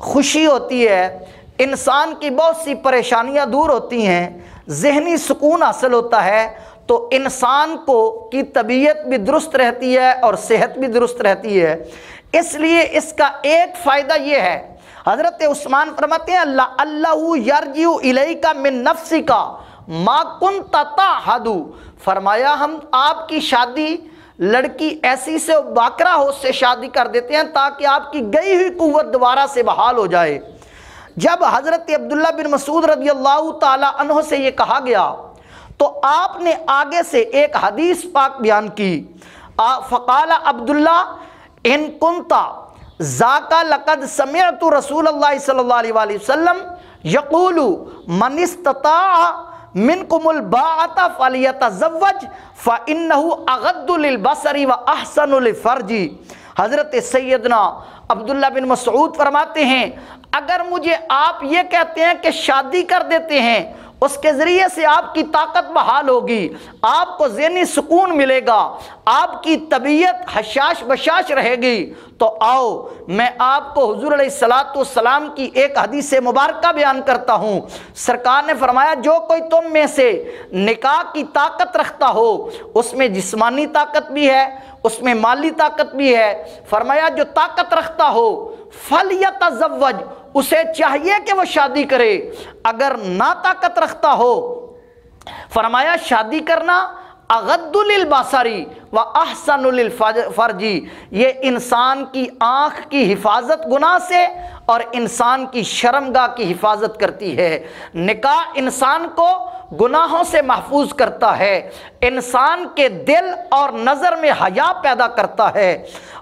خوشی ہوتی ہے، انسان کی بہت سی پریشانیاں دور ہوتی ہیں، ذہنی سکون حاصل ہوتا ہے، تو انسان کی طبیعت بھی درست رہتی ہے اور صحت بھی درست رہتی ہے۔ اس لیے اس کا ایک فائدہ یہ ہے، حضرت عثمان فرماتے ہیں اللہ یرجع الیک من نفسک ما کنت تعہد، فرمایا ہم آپ کی شادی لڑکی ایسی سے باکرہ ہو سے شادی کر دیتے ہیں تاکہ آپ کی گئی ہوئی قوت دوبارہ سے بحال ہو جائے۔ جب حضرت عبداللہ بن مسعود رضی اللہ تعالی عنہ سے یہ کہا گیا تو آپ نے آگے سے ایک حدیث پاک بیان کی، فقال عبداللہ ان کنتا ذاکا لقد سمعت رسول اللہ صلی اللہ علیہ وآلہ وسلم یقول من استطاع منکم الباءۃ فلیتزوج فإنہ اغض للبصر واحسن للفرج۔ حضرت سیدنا عبداللہ بن مسعود فرماتے ہیں اگر مجھے آپ یہ کہتے ہیں کہ شادی کر دیتے ہیں، اس کے ذریعے سے آپ کی طاقت بحال ہوگی، آپ کو ذہنی سکون ملے گا، آپ کی طبیعت حشاش بشاش رہے گی، تو آؤ میں آپ کو حضور علیہ السلام کی ایک حدیث مبارکہ بیان کرتا ہوں۔ سرکار نے فرمایا جو کوئی تم میں سے نکاح کی طاقت رکھتا ہو، اس میں جسمانی طاقت بھی ہے، اس میں مالی طاقت بھی ہے، فرمایا جو طاقت رکھتا ہو فَلْيَتَزَوَّجْ، اسے چاہیے کہ وہ شادی کرے، اگر نہ طاقت رکھتا ہو فرمایا شادی کرنا اغض للبصر واحسن للفرج، یہ انسان کی آنکھ کی حفاظت گناہ سے اور انسان کی شرمگاہ کی حفاظت کرتی ہے۔ نکاح انسان کو گناہوں سے محفوظ کرتا ہے، انسان کے دل اور نظر میں حیا پیدا کرتا ہے،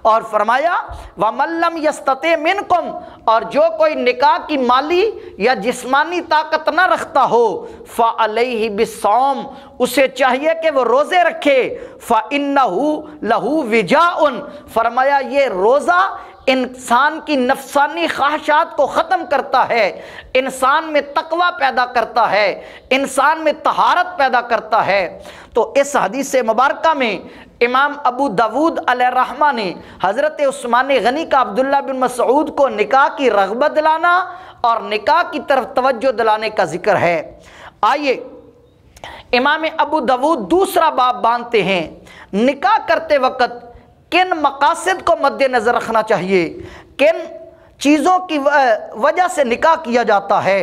اور فرمایا وَمَن لَّمْ يَسْتَطِعْ مِنكُمْ، اور جو کوئی نکاح کی مالی یا جسمانی طاقت نہ رکھتا ہو فَعَلَيْهِ بِالصَّوْمِ، اسے چاہیے کہ وہ روزے رکھے، فَإِنَّهُ لَهُ وِجَاءٌ، فرمایا یہ روزہ انسان کی نفسانی خواہشات کو ختم کرتا ہے، انسان میں تقوی پیدا کرتا ہے، انسان میں طہارت پیدا کرتا ہے۔ تو اس حدیث مبارکہ میں امام ابو داود علیہ الرحمہ نے حضرت عثمان غنی کا عبداللہ بن مسعود کو نکاح کی رغبت دلانا اور نکاح کی طرف توجہ دلانے کا ذکر ہے۔ آئیے امام ابو داود دوسرا باب باندھتے ہیں، نکاح کرتے وقت کن مقاصد کو مد نظر رکھنا چاہیے، کن چیزوں کی وجہ سے نکاح کیا جاتا ہے۔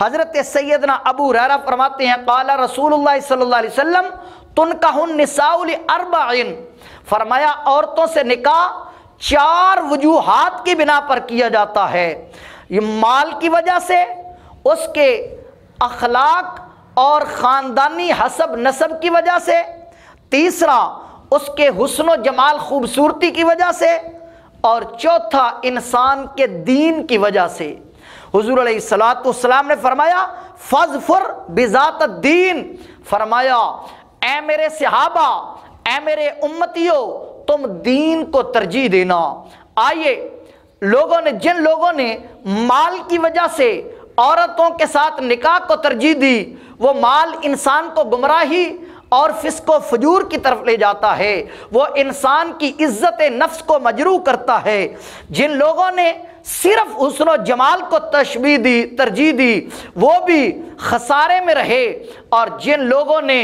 حضرت سیدنا ابو ہریرہ فرماتے ہیں قال رسول اللہ صلی اللہ علیہ وسلم تنکح النساء لاربع، فرمایا عورتوں سے نکاح 4 وجوہات کی بنا پر کیا جاتا ہے، یہ مال کی وجہ سے، اس کے اخلاق اور خاندانی حسب نسب کی وجہ سے، تیسرا اس کے حسن و جمال خوبصورتی کی وجہ سے، اور چوتھا انسان کے دین کی وجہ سے۔ حضور علیہ السلام نے فرمایا فَاظْفَرْ بِذَاتِ الدِّينِ، فرمایا اے میرے صحابہ، اے میرے امتیوں، تم دین کو ترجیح دینا۔ آئیے جن لوگوں نے مال کی وجہ سے عورتوں کے ساتھ نکاح کو ترجیح دی، وہ مال انسان کو گمراہی اور فسق و فجور کی طرف لے جاتا ہے، وہ انسان کی عزت نفس کو مجروح کرتا ہے۔ جن لوگوں نے صرف حسن و جمال کو ترجیح دی وہ بھی خسارے میں رہے، اور جن لوگوں نے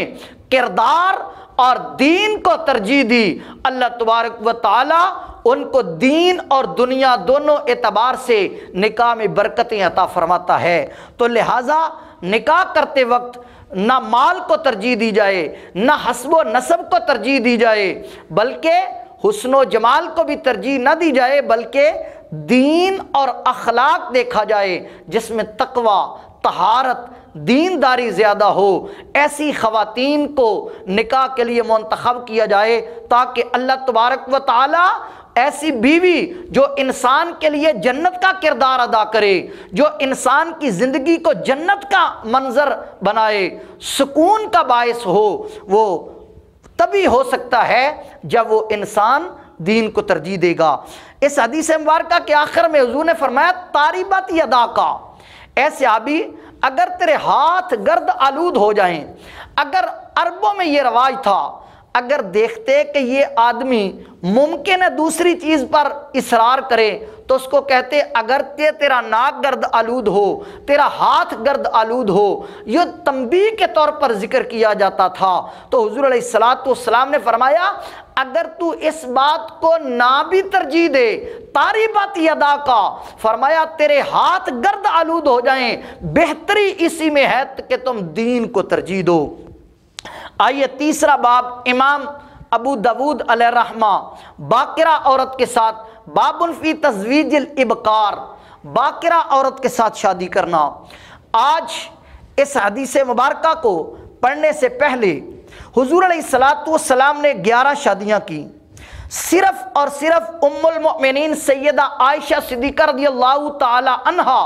کردار اور دین کو ترجیح دی اللہ تبارک و تعالی ان کو دین اور دنیا دونوں اعتبار سے نکاح میں برکتیں عطا فرماتا ہے۔ تو لہٰذا نکاح کرتے وقت نہ مال کو ترجیح دی جائے، نہ حسب و نسب کو ترجیح دی جائے، بلکہ حسن و جمال کو بھی ترجیح نہ دی جائے، بلکہ دین اور اخلاق دیکھا جائے جس میں تقوی، طہارت، دینداری زیادہ ہو، ایسی خواتین کو نکاح کے لیے منتخب کیا جائے تاکہ اللہ تبارک و تعالی ایسی بیوی جو انسان کے لیے جنت کا کردار ادا کرے، جو انسان کی زندگی کو جنت کا منظر بنائے، سکون کا باعث ہو، وہ تبھی ہو سکتا ہے جب وہ انسان دین کو ترجیح دے گا۔ اس حدیث مبارکہ کے آخر میں حضور نے فرمایا تاربت یداکا، اے صحابی اگر تیرے ہاتھ گرد آلود ہو جائیں، اگر عربوں میں یہ رواج تھا اگر دیکھتے کہ یہ آدمی ممکن ہے دوسری چیز پر اصرار کرے تو اس کو کہتے اگر تیرا ناک گرد آلود ہو، تیرا ہاتھ گرد آلود ہو، یہ تنبیہ کے طور پر ذکر کیا جاتا تھا۔ تو حضور علیہ السلام نے فرمایا اگر تو اس بات کو نہ بھی ترجیح دے، تاریبت یدا کا، فرمایا تیرے ہاتھ گرد آلود ہو جائیں، بہتری اسی میں ہے کہ تم دین کو ترجیح دو۔ آئیے تیسرا باب امام ابو داود علیہ الرحمہ باقرہ عورت کے ساتھ، باب فی تزویج الابکار، باقرہ عورت کے ساتھ شادی کرنا۔ آج اس حدیث مبارکہ کو پڑھنے سے پہلے حضور علیہ السلام نے 11 شادیاں کی، صرف اور صرف ام المؤمنین سیدہ عائشہ صدیقہ رضی اللہ تعالی عنہا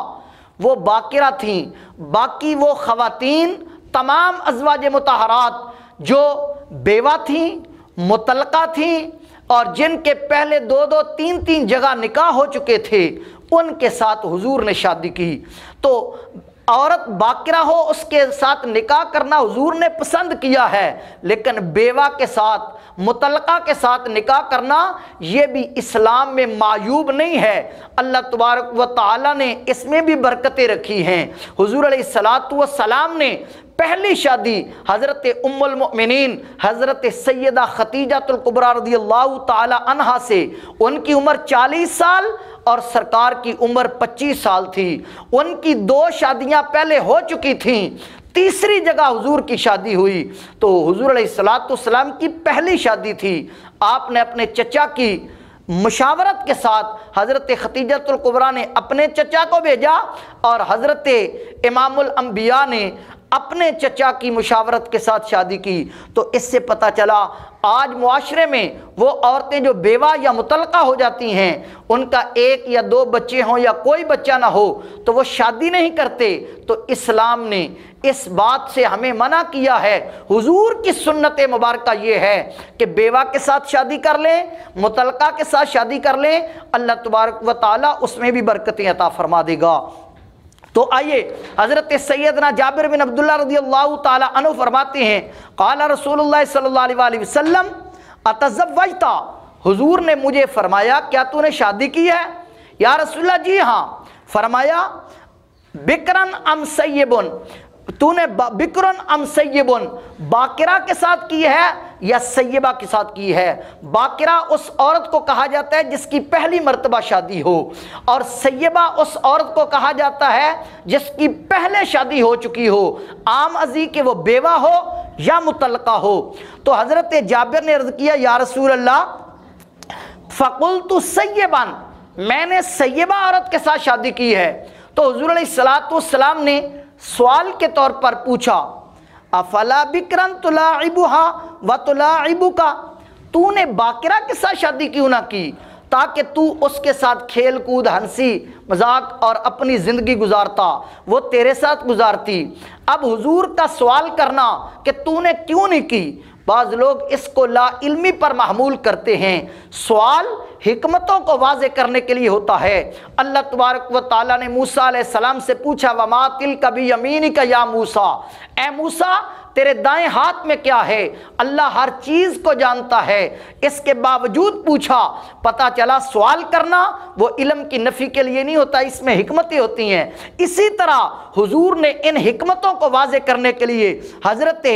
وہ باقرہ تھیں، باقی وہ خواتین تمام ازواج مطہرات جو بیوہ تھیں، مطلقہ تھیں اور جن کے پہلے 2 3 جگہ نکاح ہو چکے تھے، ان کے ساتھ حضور نے شادی کی۔ تو عورت باقرہ ہو اس کے ساتھ نکاح کرنا حضور نے پسند کیا ہے، لیکن بیوہ کے ساتھ، مطلقہ کے ساتھ نکاح کرنا یہ بھی اسلام میں معیوب نہیں ہے۔ اللہ تبارک و تعالی نے اس میں بھی برکتیں رکھی ہیں۔ حضور علیہ السلام نے پہلی شادی حضرت ام المؤمنین حضرت سیدہ خدیجہ الکبریٰ رضی اللہ تعالی عنہا سے، ان کی عمر 40 سال اور سرکار کی عمر 25 سال تھی۔ ان کی 2 شادیاں پہلے ہو چکی تھیں، تیسری جگہ حضور کی شادی ہوئی۔ تو حضور علیہ السلام کی پہلی شادی تھی، آپ نے اپنے چچا کی مشاورت کے ساتھ حضرت خدیجہ الکبریٰ نے اپنے چچا کو بھیجا اور حضرت امام الانبیاء نے اپنے چچا کی مشاورت کے ساتھ شادی کی۔ تو اس سے پتہ چلا آج معاشرے میں وہ عورتیں جو بیوہ یا مطلقہ ہو جاتی ہیں، ان کا 1 یا 2 بچے ہوں یا کوئی بچہ نہ ہو تو وہ شادی نہیں کرتے۔ تو اسلام نے اس بات سے ہمیں منع کیا ہے۔ حضور کی سنت مبارکہ یہ ہے کہ بیوہ کے ساتھ شادی کر لیں، مطلقہ کے ساتھ شادی کر لیں، اللہ تبارک و تعالیٰ اس میں بھی برکتیں عطا فرما دے گا۔ تو آئیے حضرت سیدنا جابر بن عبداللہ رضی اللہ تعالی عنہ فرماتے ہیں قال رسول اللہ صلی اللہ علیہ وسلم اتزوجتا، حضور نے مجھے فرمایا کیا تو نے شادی کی ہے؟ یا رسول اللہ جی ہاں۔ فرمایا بکرن ام سیبن، تو نے بکرن ام سیبن، باقرہ کے ساتھ کی ہے یا سیبہ کے ساتھ کی ہے؟ باقرہ اس عورت کو کہا جاتا ہے جس کی پہلی مرتبہ شادی ہو، اور سیبہ اس عورت کو کہا جاتا ہے جس کی پہلے شادی ہو چکی ہو، عام ازی کہ وہ بیوہ ہو یا مطلقہ ہو۔ تو حضرت جابر نے عرض کیا یا رسول اللہ فقلت سیبا، میں نے سیبہ عورت کے ساتھ شادی کی ہے۔ تو حضور علیہ السلام نے سوال کے طور پر پوچھا افلا بکرن تلاعبها وتلاعبک، تو نے باقرہ کے ساتھ شادی کیوں نہ کی تاکہ تو اس کے ساتھ کھیل کود، ہنسی مذاق اور اپنی زندگی گزارتا، وہ تیرے ساتھ گزارتی۔ اب حضور کا سوال کرنا کہ تو نے کیوں نہیں کی، بعض لوگ اس کو لا علمی پر محمول کرتے ہیں۔ سوال حکمتوں کو واضح کرنے کے لیے ہوتا ہے۔ اللہ تبارک و تعالیٰ نے موسیٰ علیہ السلام سے پوچھا وَمَا تِلْكَ بِيَمِينِكَ يَا موسیٰ، اے موسیٰ تیرے دائیں ہاتھ میں کیا ہے؟ اللہ ہر چیز کو جانتا ہے، اس کے باوجود پوچھا۔ پتہ چلا سوال کرنا وہ علم کی نفی کے لیے نہیں ہوتا، اس میں حکمتیں ہوتی ہیں۔ اسی طرح حضور نے ان حکمتوں کو واضح کرنے کے لیے حضرت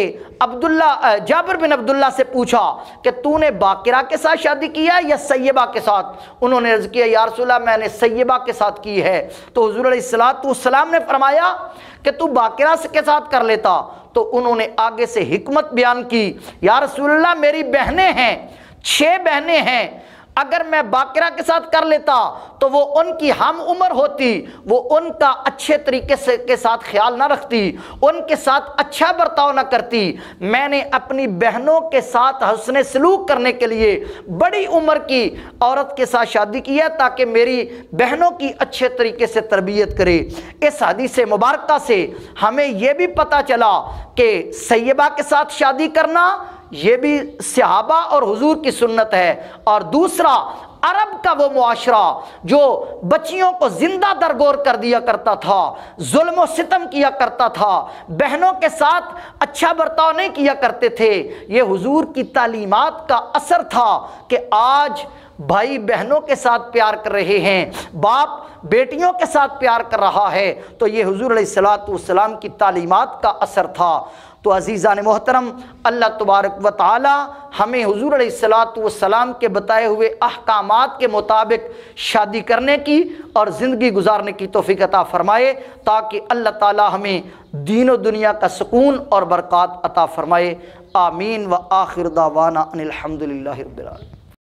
جابر بن عبداللہ سے پوچھا کہ تو نے باقرہ کے ساتھ شادی کیا یا سیبہ کے ساتھ؟ انہوں نے عرض کیا یا رسول اللہ میں نے سیبہ کے ساتھ کی ہے۔ تو حضور علیہ السلام نے فرمایا کہ تو باقرہ کے ساتھ کر لیتا۔ تو انہوں نے آگے سے حکمت بیان کی، یا رسول اللہ میری بہنیں ہیں، 6 بہنیں ہیں، اگر میں باقرہ کے ساتھ کر لیتا تو وہ ان کی ہم عمر ہوتی، وہ ان کا اچھے طریقے سے کے ساتھ خیال نہ رکھتی، ان کے ساتھ اچھا برتاؤ نہ کرتی۔ میں نے اپنی بہنوں کے ساتھ حسن سلوک کرنے کے لیے بڑی عمر کی عورت کے ساتھ شادی کی ہے تاکہ میری بہنوں کی اچھے طریقے سے تربیت کرے۔ اس حدیث مبارکہ سے ہمیں یہ بھی پتہ چلا کہ سیبہ کے ساتھ شادی کرنا یہ بھی صحابہ اور حضور کی سنت ہے، اور دوسرا عرب کا وہ معاشرہ جو بچیوں کو زندہ درگور کر دیا کرتا تھا، ظلم و ستم کیا کرتا تھا، بہنوں کے ساتھ اچھا برتاؤ نہیں کیا کرتے تھے، یہ حضور کی تعلیمات کا اثر تھا کہ آج بھائی بہنوں کے ساتھ پیار کر رہے ہیں، باپ بیٹیوں کے ساتھ پیار کر رہا ہے، تو یہ حضور علیہ السلام کی تعلیمات کا اثر تھا۔ تو عزیزان محترم، اللہ تبارک و تعالی ہمیں حضور علیہ السلام کے بتائے ہوئے احکامات کے مطابق شادی کرنے کی اور زندگی گزارنے کی توفیق عطا فرمائے، تاکہ اللہ تعالی ہمیں دین و دنیا کا سکون اور برکات عطا فرمائے۔ آمین و آخر دعوانا ان الحمدللہ رب العالمین۔